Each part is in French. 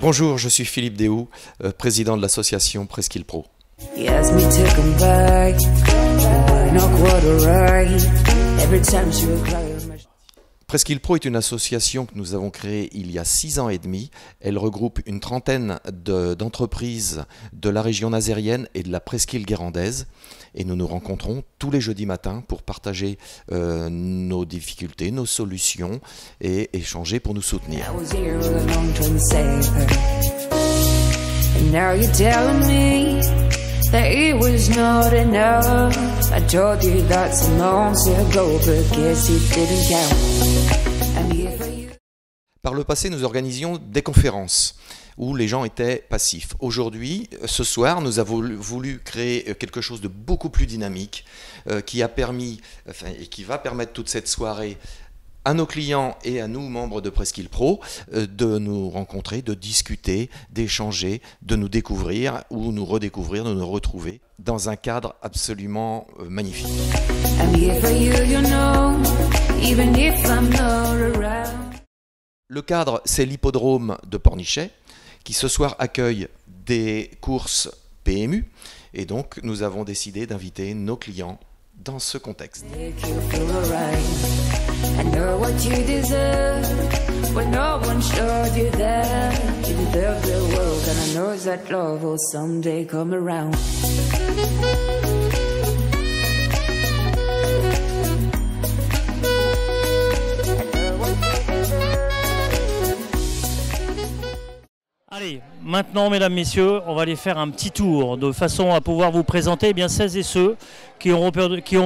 Bonjour, je suis Philippe Déhoux, président de l'association Presqu'île Pro. Presqu'île Pro est une association que nous avons créée il y a 6 ans et demi. Elle regroupe une trentaine d'entreprises de la région nazérienne et de la presqu'île guérandaise. Et nous nous rencontrons tous les jeudis matins pour partager nos difficultés, nos solutions et échanger pour nous soutenir. Par le passé, nous organisions des conférences où les gens étaient passifs. Aujourd'hui, ce soir, nous avons voulu créer quelque chose de beaucoup plus dynamique qui a permis, et qui va permettre toute cette soirée à nos clients et à nous, membres de Presqu'île Pro, de nous rencontrer, de discuter, d'échanger, de nous découvrir ou nous redécouvrir, de nous retrouver dans un cadre absolument magnifique. Le cadre, c'est l'hippodrome de Pornichet, qui ce soir accueille des courses PMU, et donc nous avons décidé d'inviter nos clients dans ce contexte. Allez, maintenant, mesdames, messieurs, on va aller faire un petit tour de façon à pouvoir vous présenter celles et ceux qui ont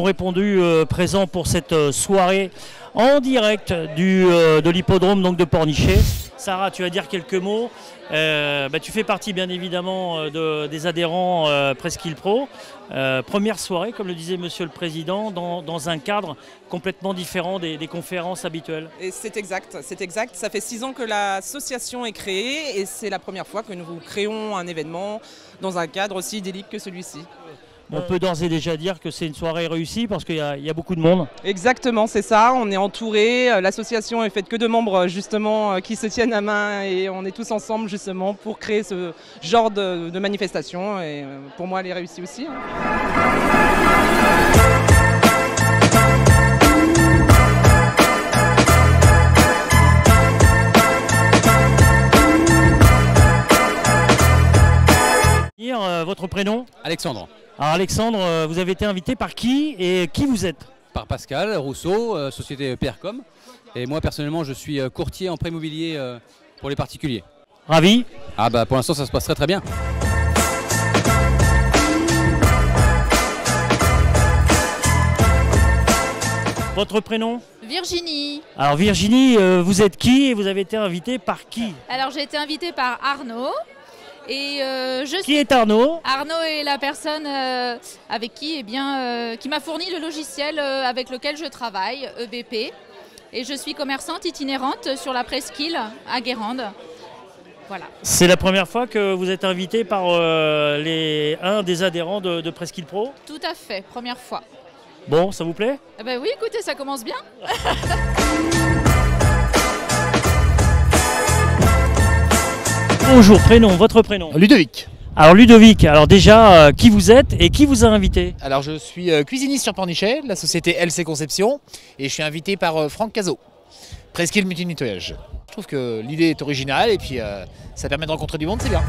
répondu présents pour cette soirée en direct de l'hippodrome de Pornichet. Sarah, tu vas dire quelques mots. Tu fais partie bien évidemment des adhérents Presqu'île Pro. Première soirée, comme le disait Monsieur le Président, dans un cadre complètement différent des conférences habituelles. Et c'est exact. Ça fait 6 ans que l'association est créée et c'est la première fois que nous créons un événement dans un cadre aussi idyllique que celui-ci. On peut d'ores et déjà dire que c'est une soirée réussie parce qu'il y a beaucoup de monde. Exactement, c'est ça. On est entouré. L'association est faite que de membres justement qui se tiennent à main et on est tous ensemble justement pour créer ce genre de manifestation. Et pour moi, elle est réussie aussi. Votre prénom? Alexandre. Alors Alexandre, vous avez été invité par qui et qui vous êtes? Par Pascal Rousseau, société Percom. Et moi personnellement je suis courtier en prêt immobilier pour les particuliers. Ravi? Pour l'instant ça se passe très bien. Votre prénom? Virginie. Alors Virginie, vous êtes qui et vous avez été invité par qui? Alors j'ai été invitée par Arnaud. Et Qui est Arnaud? Arnaud est la personne avec qui m'a fourni le logiciel avec lequel je travaille, EBP. Et je suis commerçante itinérante sur la Presqu'île à Guérande. Voilà. C'est la première fois que vous êtes invité par un des adhérents de Presqu'île Pro? Tout à fait, première fois. Bon, ça vous plaît? Oui, écoutez, ça commence bien. Bonjour, votre prénom? Ludovic. Alors Ludovic, déjà, qui vous êtes et qui vous a invité? Alors je suis cuisiniste sur Pornichet, la société LC Conception, et je suis invité par Franck Cazot, Presqu'île Multi-Nettoyage. Je trouve que l'idée est originale et puis ça permet de rencontrer du monde, c'est bien.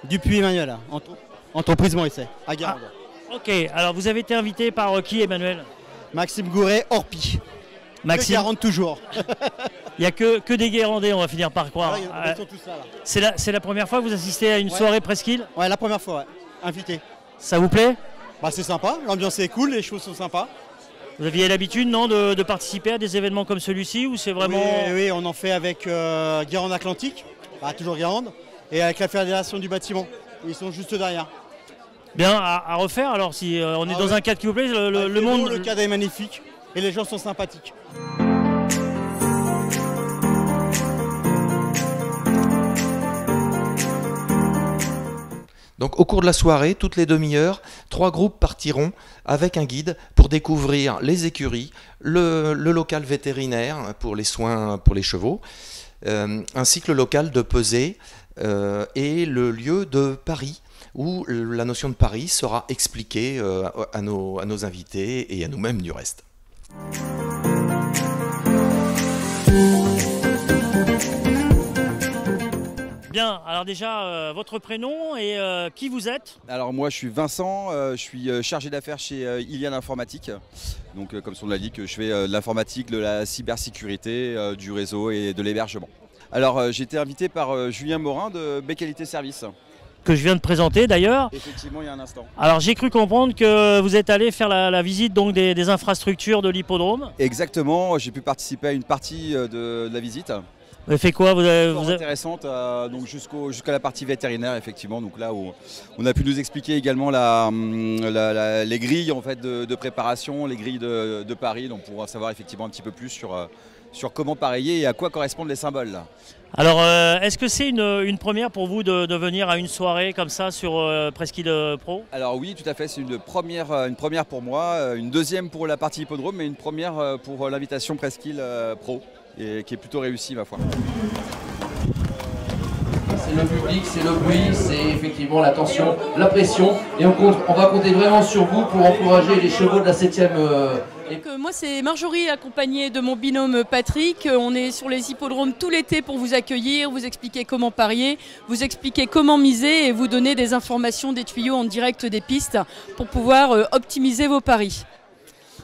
Dupuis Emmanuel, entreprise Morisset, à Guérande. Ok, alors vous avez été invité par qui, Emmanuel? Maxime Gouret, Orpi. Maxime, Guérande toujours. Il n'y a que des Guérandais, on va finir par croire. Ils sont tous là, là. C'est la première fois que vous assistez à une soirée Presqu'île? Ouais, la première fois, ouais. Invité. Ça vous plaît? C'est sympa, l'ambiance est cool, les choses sont sympas. Vous aviez l'habitude, non, de participer à des événements comme celui-ci ou c'est vraiment... Oui, on en fait avec Guérande Atlantique, toujours Guérande, et avec la Fédération du bâtiment. Ils sont juste derrière. Bien, à refaire alors, si on est dans un cadre qui vous plaît, le monde... Le cadre est magnifique et les gens sont sympathiques. Donc au cours de la soirée, toutes les demi-heures, 3 groupes partiront avec un guide pour découvrir les écuries, le local vétérinaire pour les soins pour les chevaux, ainsi que le local de pesée et le lieu de pari, où la notion de pari sera expliquée à nos invités et à nous-mêmes du reste. Bien, alors déjà, votre prénom et qui vous êtes? Alors moi je suis Vincent, je suis chargé d'affaires chez Ilian Informatique. Donc comme son nom l'indique, je fais de l'informatique, de la cybersécurité, du réseau et de l'hébergement. Alors j'ai été invité par Julien Morin de B-Qualité Service. Que je viens de présenter d'ailleurs. Effectivement, il y a un instant. Alors j'ai cru comprendre que vous êtes allé faire la visite donc, des infrastructures de l'hippodrome. Exactement, j'ai pu participer à une partie de la visite. Vous avez fait quoi? Intéressante, donc jusqu'à la partie vétérinaire, effectivement. Donc là où on a pu nous expliquer également les grilles en fait, de préparation, les grilles de paris, donc pour savoir effectivement un petit peu plus sur comment parier et à quoi correspondent les symboles. Là. Alors, est-ce que c'est une première pour vous de venir à une soirée comme ça sur Presqu'île Pro? Alors oui, tout à fait, c'est une première pour moi, une deuxième pour la partie hippodrome, mais une première pour l'invitation Presqu'île Pro, et qui est plutôt réussie, ma foi. C'est le public, c'est le bruit, c'est effectivement la tension, la pression, et on va compter vraiment sur vous pour encourager les chevaux de la 7e. Moi c'est Marjorie accompagnée de mon binôme Patrick. On est sur les hippodromes tout l'été pour vous accueillir, vous expliquer comment parier, vous expliquer comment miser et vous donner des informations, des tuyaux en direct des pistes pour pouvoir optimiser vos paris.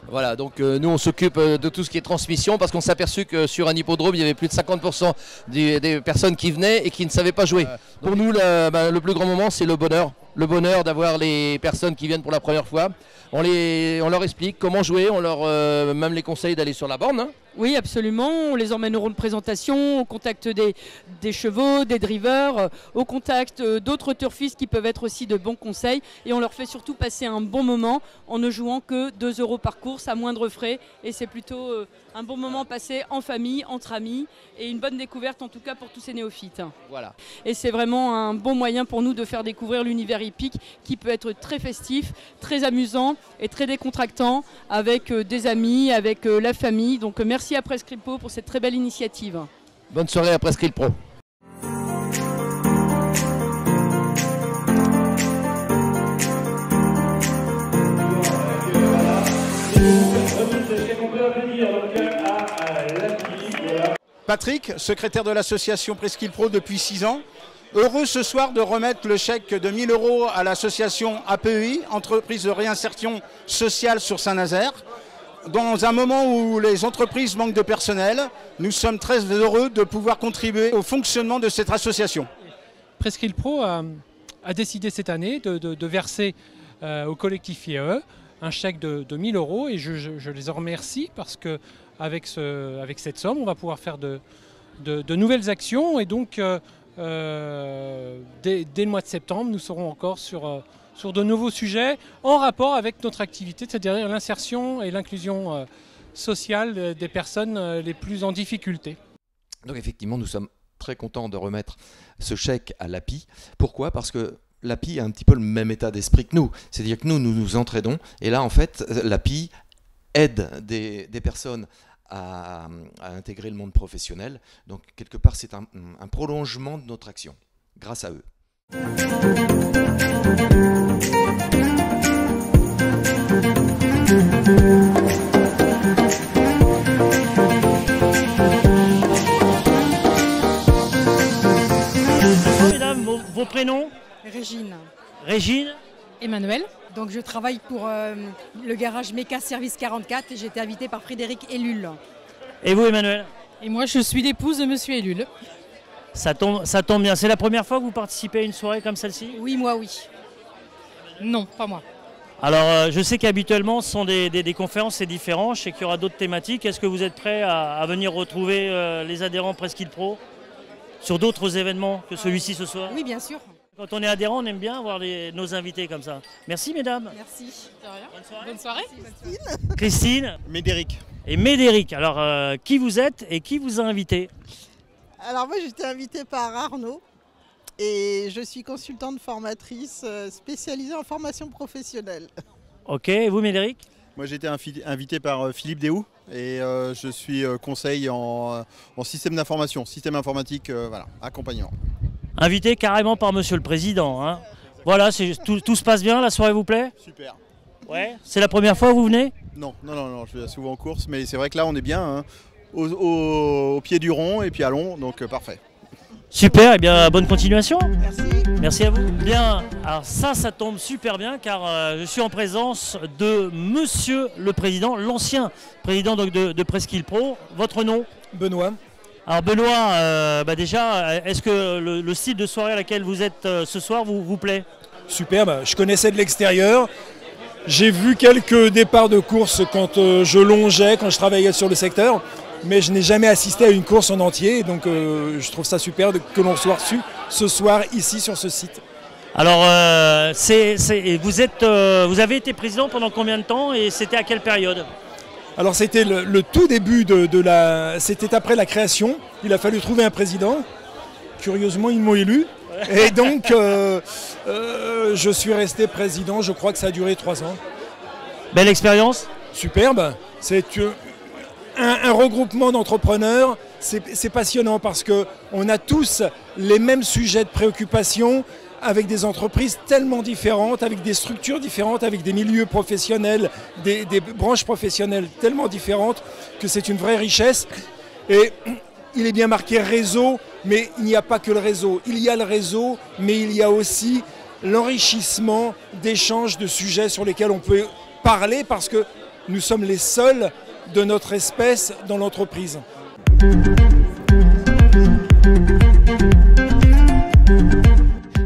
Voilà, donc nous on s'occupe de tout ce qui est transmission parce qu'on s'est aperçu que sur un hippodrome il y avait plus de 50% des personnes qui venaient et qui ne savaient pas jouer. Pour nous le plus grand moment c'est le bonheur d'avoir les personnes qui viennent pour la première fois. On leur explique comment jouer, on leur même les conseille d'aller sur la borne. Hein. Oui, absolument. On les emmène au rond de présentation, au contact des chevaux, des drivers, au contact d'autres turfistes qui peuvent être aussi de bons conseils. Et on leur fait surtout passer un bon moment en ne jouant que 2 € par course à moindre frais. Et c'est plutôt un bon moment passé en famille, entre amis et une bonne découverte en tout cas pour tous ces néophytes. Voilà. Et c'est vraiment un bon moyen pour nous de faire découvrir l'univers hippique qui peut être très festif, très amusant et très décontractant avec des amis, avec la famille. Donc merci à Presqu'île Pro pour cette très belle initiative. Bonne soirée à Presqu'île Pro. Patrick, secrétaire de l'association Presqu'île Pro depuis 6 ans. Heureux ce soir de remettre le chèque de 1 000 € à l'association APEI, entreprise de réinsertion sociale sur Saint-Nazaire. Dans un moment où les entreprises manquent de personnel, nous sommes très heureux de pouvoir contribuer au fonctionnement de cette association. Presqu'île Pro a décidé cette année de verser au collectif IAE un chèque de 1 000 € et je les en remercie parce qu'avec cette somme, on va pouvoir faire de nouvelles actions et donc dès le mois de septembre, nous serons encore sur de nouveaux sujets en rapport avec notre activité, c'est-à-dire l'insertion et l'inclusion sociale des personnes les plus en difficulté. Donc effectivement, nous sommes très contents de remettre ce chèque à l'API. Pourquoi? Parce que l'API a un petit peu le même état d'esprit que nous. C'est-à-dire que nous nous entraidons. Et là, en fait, l'API aide des personnes à intégrer le monde professionnel. Donc, quelque part, c'est un prolongement de notre action, grâce à eux. Mesdames, vos prénoms? Régine. Régine. Emmanuel. Donc je travaille pour le garage Meca Service 44 et j'ai été invitée par Frédéric Ellul. Et vous, Emmanuel? Et moi je suis l'épouse de Monsieur Ellul. Ça tombe bien. C'est la première fois que vous participez à une soirée comme celle-ci? Oui, moi oui. Non, pas moi. Alors je sais qu'habituellement ce sont des conférences, c'est différent. Je sais qu'il y aura d'autres thématiques. Est-ce que vous êtes prêts à venir retrouver les adhérents Presqu'île Pro sur d'autres événements que celui-ci ce soir? Oui, bien sûr. Quand on est adhérent, on aime bien avoir nos invités comme ça. Merci mesdames. Merci. De rien. Bonne soirée. Bonne soirée. Christine. Christine. Médéric. Et Médéric. Alors qui vous êtes et qui vous a invité? Alors moi j'étais invitée par Arnaud et je suis consultante formatrice spécialisée en formation professionnelle. Ok, et vous Médéric? Moi j'ai été invité par Philippe Déhoux et je suis conseil en système d'information, système informatique, voilà, accompagnant. Invité carrément par Monsieur le Président, hein. Voilà, tout se passe bien, la soirée vous plaît? Super. Ouais. C'est la première fois que vous venez? Non, je vais souvent en course, mais c'est vrai que là on est bien hein, au pied du rond et puis à long, donc parfait. Super, et bien bonne continuation. Merci. Merci à vous. Bien, alors ça tombe super bien car je suis en présence de Monsieur le Président, l'ancien président donc, de Presqu'île Pro. Votre nom? Benoît. Alors Benoît, déjà, est-ce que le style de soirée à laquelle vous êtes ce soir vous plaît? Superbe, je connaissais de l'extérieur. J'ai vu quelques départs de course quand je longeais, quand je travaillais sur le secteur. Mais je n'ai jamais assisté à une course en entier, donc je trouve ça super que l'on soit reçu ce soir ici sur ce site. Alors, vous avez été président pendant combien de temps et c'était à quelle période? Alors c'était le tout début c'était après la création, il a fallu trouver un président, curieusement ils m'ont élu, et donc je suis resté président, je crois que ça a duré 3 ans. Belle expérience? Superbe, c'est un regroupement d'entrepreneurs, c'est passionnant parce qu'on a tous les mêmes sujets de préoccupation avec des entreprises tellement différentes, avec des structures différentes, avec des milieux professionnels, des branches professionnelles tellement différentes que c'est une vraie richesse. Et il est bien marqué réseau, mais il n'y a pas que le réseau. Il y a le réseau, mais il y a aussi l'enrichissement d'échanges de sujets sur lesquels on peut parler parce que nous sommes les seuls de notre espèce dans l'entreprise.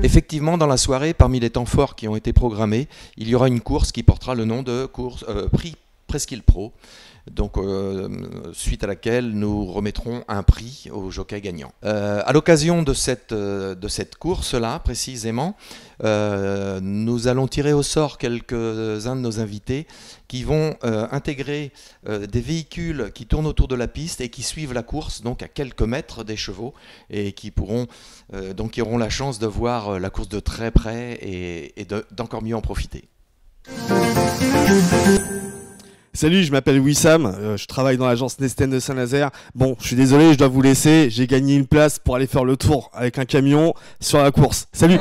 Effectivement, dans la soirée, parmi les temps forts qui ont été programmés, il y aura une course qui portera le nom de prix Presqu'île Pro. Donc, suite à laquelle nous remettrons un prix au jockey gagnant. À l'occasion de cette course-là, précisément, nous allons tirer au sort quelques-uns de nos invités qui vont intégrer des véhicules qui tournent autour de la piste et qui suivent la course, donc à quelques mètres des chevaux, et qui pourront, donc qui auront la chance de voir la course de très près et d'encore mieux en profiter. Salut, je m'appelle Wissam, je travaille dans l'agence Nesten de Saint-Nazaire. Bon, je suis désolé, je dois vous laisser, j'ai gagné une place pour aller faire le tour avec un camion sur la course. Salut.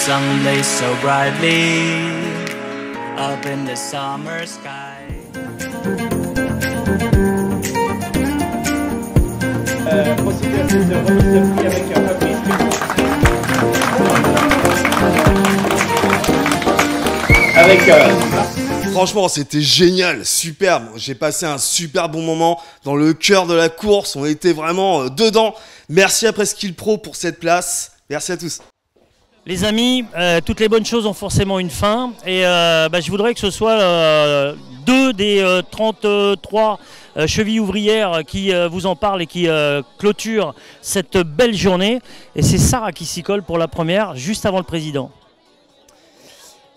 sun lays so brightly up in the summer sky. Franchement, c'était génial, superbe. J'ai passé un super bon moment dans le cœur de la course. On était vraiment dedans. Merci à Presqu'île Pro pour cette place. Merci à tous. Les amis, toutes les bonnes choses ont forcément une fin. Et je voudrais que ce soit 2 des 33 chevilles ouvrières qui vous en parlent et qui clôturent cette belle journée. Et c'est Sarah qui s'y colle pour la première, juste avant le président.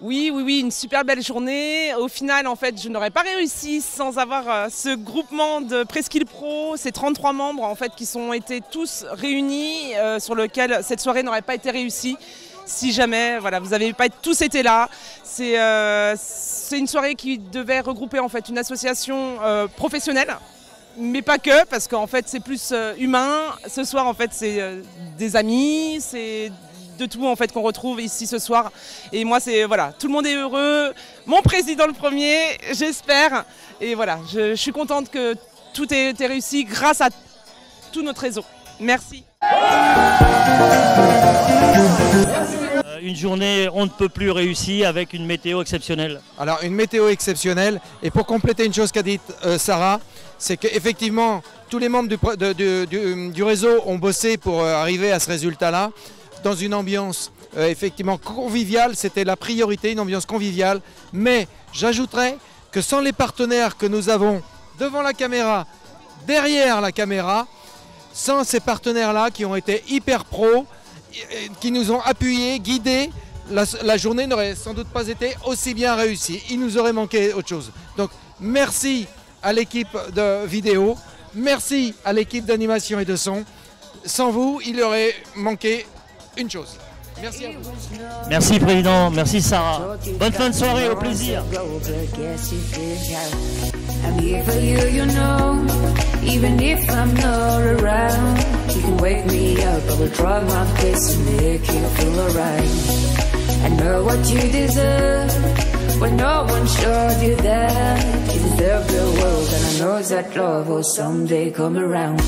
Oui, une super belle journée. Au final, en fait, je n'aurais pas réussi sans avoir ce groupement de Presqu'île Pro, ces 33 membres en fait, qui sont été tous réunis, sur lequel cette soirée n'aurait pas été réussie. Si jamais voilà, vous n'avez pas tous été là, c'est une soirée qui devait regrouper en fait, une association professionnelle, mais pas que, parce qu'en fait c'est plus humain. Ce soir en fait c'est des amis, c'est de tout en fait qu'on retrouve ici ce soir. Et moi c'est voilà, tout le monde est heureux, mon président le premier, j'espère. Et voilà, je suis contente que tout ait été réussi grâce à tout notre réseau. Merci. Une journée on ne peut plus réussie avec une météo exceptionnelle. Alors une météo exceptionnelle, et pour compléter une chose qu'a dit Sarah, c'est qu'effectivement tous les membres du réseau ont bossé pour arriver à ce résultat-là, dans une ambiance effectivement conviviale, c'était la priorité, une ambiance conviviale, mais j'ajouterais que sans les partenaires que nous avons devant la caméra, derrière la caméra. Sans ces partenaires-là qui ont été hyper pros, qui nous ont appuyés, guidés, la journée n'aurait sans doute pas été aussi bien réussie. Il nous aurait manqué autre chose. Donc merci à l'équipe de vidéo, merci à l'équipe d'animation et de son. Sans vous, il aurait manqué une chose. Merci à vous. Merci Président, merci Sarah. Bonne fin de soirée, au plaisir. I'm here for you, you know. Even if I'm not around, you can wake me up. I will drop my face and make you feel alright. I know what you deserve, but no one showed you that. You deserve the world, and I know that love will someday come around.